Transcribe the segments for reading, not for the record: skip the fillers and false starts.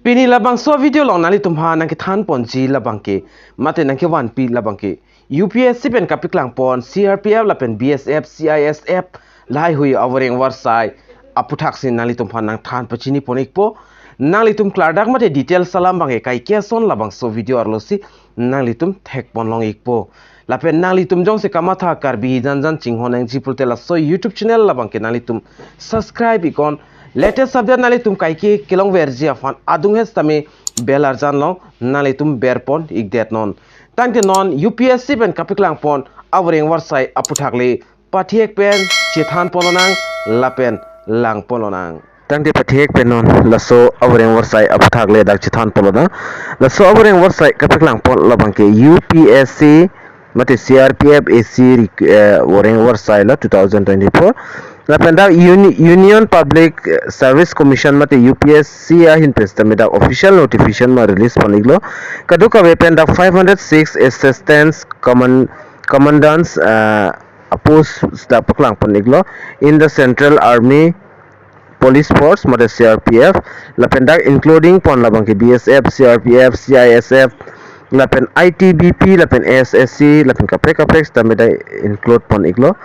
Pini labang so video long nali tumha nang ki than pon ji labang ke mate nang ki 1 pi labang ke UPSC pen kapik lang pon CRPF la pen BSF CISF lai hui awering warsai aputhak sin nali tumha nang than pachini ponik po nang litum klardak mate detail salam bange kai ke son labang so video arlosi nang litum thek pon long ikpo lapen nang litum jong se kamatha kar bi janjan chinghonang jipulte la so YouTube channel labang ke nang litum subscribe ikon latest subject nali tum kai ki kilong verji afan adung hes tami bel arjan long nali tum berpon igdet non tangte non UPSC pen kapiklang pon awring warsai aputhakle pathiek pen chithan polonang lapen lang polonang tangte pathiek pen non laso awring warsai aputhakle dak chithan polona laso awring warsai kapiklang pon labangke UPSC mate CRPF AC awring warsai la 2024 Lapenda Union Public Service Commission mate UPSC hin pestamida official notification ma release paniglo kaduka wependa 506 assistants commandants post sta paklang paniglo in the Central Army Police Force mate CRPF lapenda including pon labang ki BSF CRPF CISF lapen ITBP lapen SSC lapen kapek stamida include pon iglo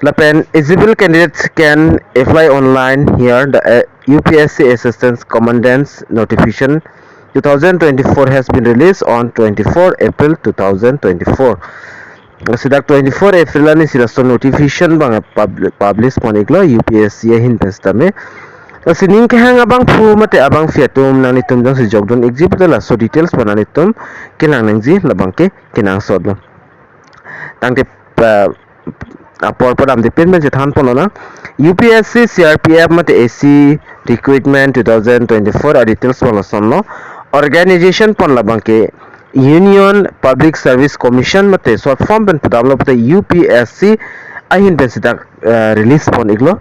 Lapen eligible candidates can apply online here. The UPSC Assistance Commandant's notification 2024 has been released on 24 April 2024. Sidak 24 April ani sila so notification bang publish poniglo UPSC hin pestame. Sining ke hang abang fu mate abang fiatum nang nitum jang si jogdon exhibit la so details pananitum kinang nangji labang ke kinang sodlo. Tangke Porpadam dependent Jathan Polona UPSC CRPF mate AC recruitment 2024 details Polosonno organization pon labangke Union Public Service Commission mate short form pen padablo pate UPSC ahin pen sidak release pon iglo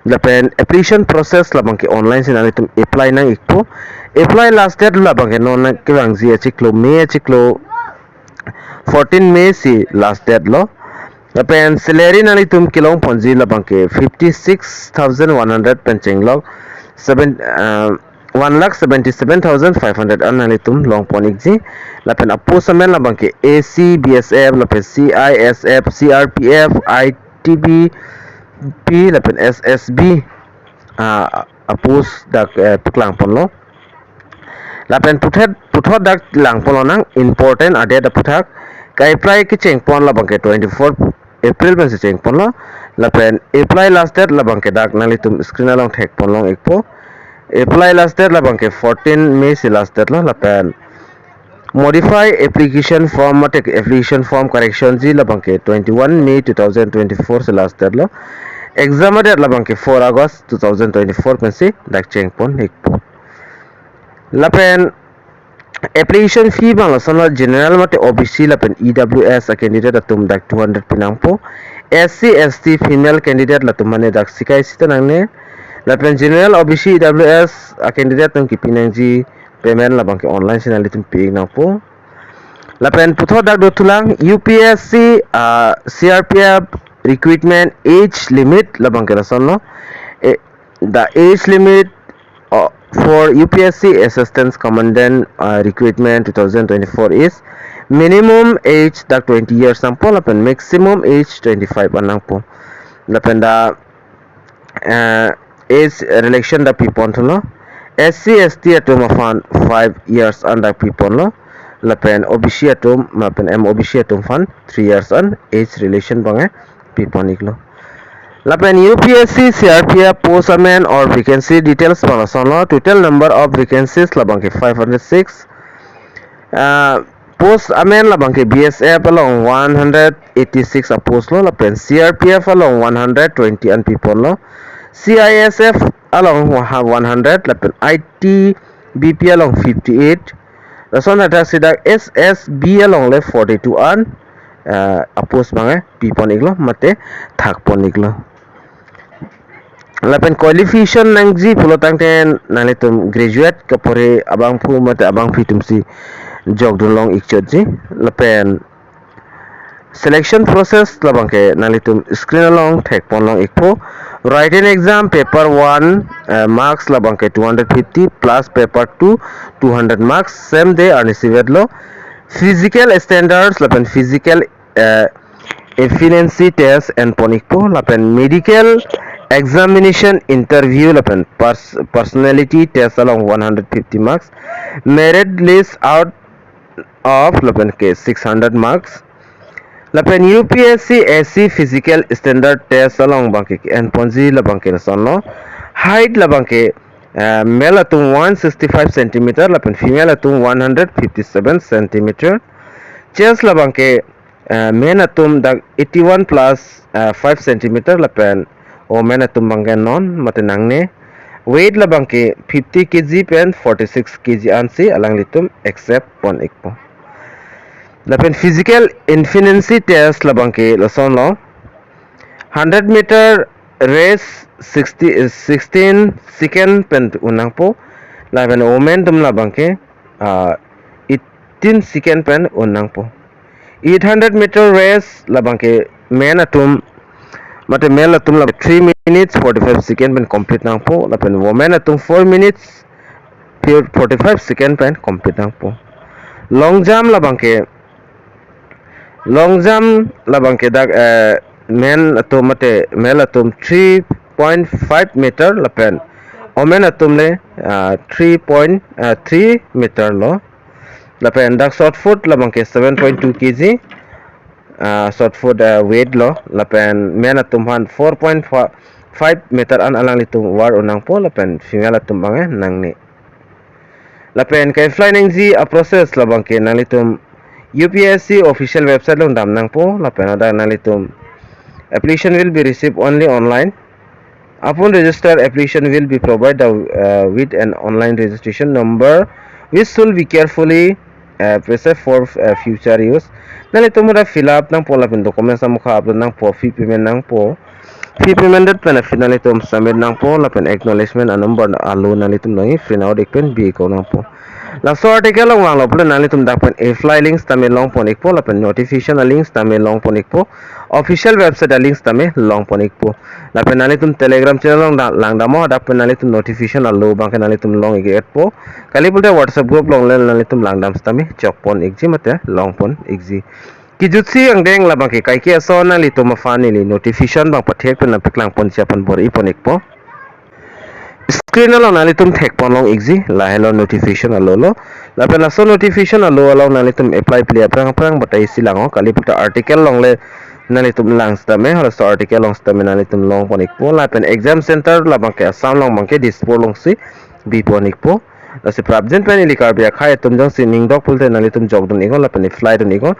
lapen application process labangke online sinalitum apply nang ikpo apply last date labangke non kirangji achiklo May achiklo 14 May si last date lo Lapen salary nali tum kilong ponji labangke 56,100 pencheng log 1,77,500 nali tum long ponikji lapen aposamen labangke AC BSF lapen CISF CRPF ITBP lapen SSB apos dak tuklang ponlo lapen puthot dak lang polonang important ade da puthak kai apply ki cheng pon labangke 24 April ben cheng pon lo lapen apply last date labangke dak nali tum screen along thek pon long ekpo apply last date labangke 14 May si last date lo lapen modify application form mate application form correction ji labangke 21 May 2024 si last date lo exam date labangke 4 August 2024 ben si dak cheng pon ekpo lapen application fee bang lasana general mate OBC lapen EWS a candidate atum dak 200 pinangpo SC ST female candidate latum mane dak sikai sitanangne lapen general OBC EWS a candidate tum kipinangji payment labang ke online sinali tum ping nangpo lapen putho dak dotulang UPSC CRPF recruitment age limit labang ke lasana the age limit for UPSC Assistance Commandant recruitment 2024 is minimum age dak 20 years sampo lapen maximum age 25 anangpo lapen da age relation da pipon lo SC ST atum afan 5 years and dak pipon lo lapen OBC atum lapen MOBC atum fan 3 years and age relation bange pipon iglo Lapen UPSC CRPF post amen or vacancy details palasono total number of vacancies labangke 506 post amen labangke BSF along 186 a post lo lapen CRPF along 120 and people lo CISF along 100 lapen ITBP along 58 rason ada sidak SSB along le 42 an a post bange people iglo mate thak pon iglo lapen qualification nangji pulotang ten nalitum graduate kapore abang pu mate abang fitum si jogdun long ikchotji lapen selection process labangke nalitum screen along thek pon long ikpo Writing exam paper 1 marks labang ke 250 plus paper 2 200 marks same day and received lo. Physical standards lapen physical efficiency test and ponikpo lapen medical examination interview lapen personality test along 150 marks. Merit list out of lapen ke 600 marks. Lapen UPSC SC physical standard test along bangke and ponzi la bangke sonno. Height la bangke male atung 165 cm lapen female atung 157 cm. Chest la bangke men atum dag 81 plus 5 cm lapen o men atum bangke non matenangne. Weight la bangke 50 kg pen 46 kg ansi alang litum except pon ikpo. Lapen physical efficiency test labang ke lason lo 100 meter race 16 second pen unang po lapen momentum labang ke 18 second pen unang po 800 meter race labang ke men atum mate male atum la 3 minutes 45 second pen complete nang po lapen women atum 4 minutes 45 second pen complete nang po long jump labang ke long jump labang ke dag men atum mate male atum 3.5 meter lapen omen atum le 3.3 meter lo lapen dag short foot labang ke 7.2 kg short foot weight lo lapen men atum han 4.5 meter an alang litung war unang po lapen female atum bange nang ni lapen kay fly nang zi a process labang ke nang litum UPSC official website long dam nang po lapen ada nalitum application will be received only online. Upon register application will be provided with an online registration number which should be carefully preserved for future use. Nalitum da fill up nang po lapen documents ang mukha upload nang po fee payment nang po fee payment dat pen finalitum submit nang po lapen acknowledgement a number alu nalitum nang free now dekpen bi ko nang po la so article long wang loplo nalitum dakpen a fly links tame long ponik po lapen notification a links tame long ponik po official website a links tame long ponik po lapen nalitum telegram channel long lang damo dakpen nalitum notification a lo bangke nalitum long iget po kali pulte whatsapp group long len nalitum lang dam tame chokpon igji mate long pon igji kijutsi ang deng labang ke kai ke so nalitum afani li notification bang pathek pen napiklang pon siapan bor iponik po screen along nalitum thek ponlong exi la hello notification alolo la pela so notification alo along nalitum apply play aprang batai silango kali puta article long le nalitum lang stame halo so article long stame nalitum long ponik po la pen exam center la bangke assam long bangke dispor long si bi ponik po la se prabjen pen ilikar bia khai tum jong si ning dok pulte nalitum jogdun igon la pen fly dun igon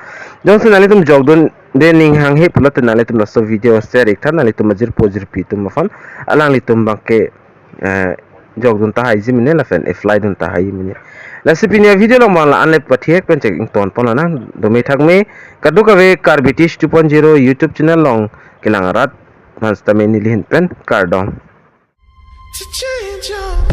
jong si nalitum jogdun de ning hang he pulat nalitum la so video share ikhan nalitum majir pojir pitum mafan alang litum bangke jog dun ta haiji mine la fen fly dun ta hai mine la sipinia video lo mal anle pathiek pen checking ton pona na domi thakme kadu ka ve car british 2.0 youtube channel long kilang rat mas tameni lin pen car dom to change your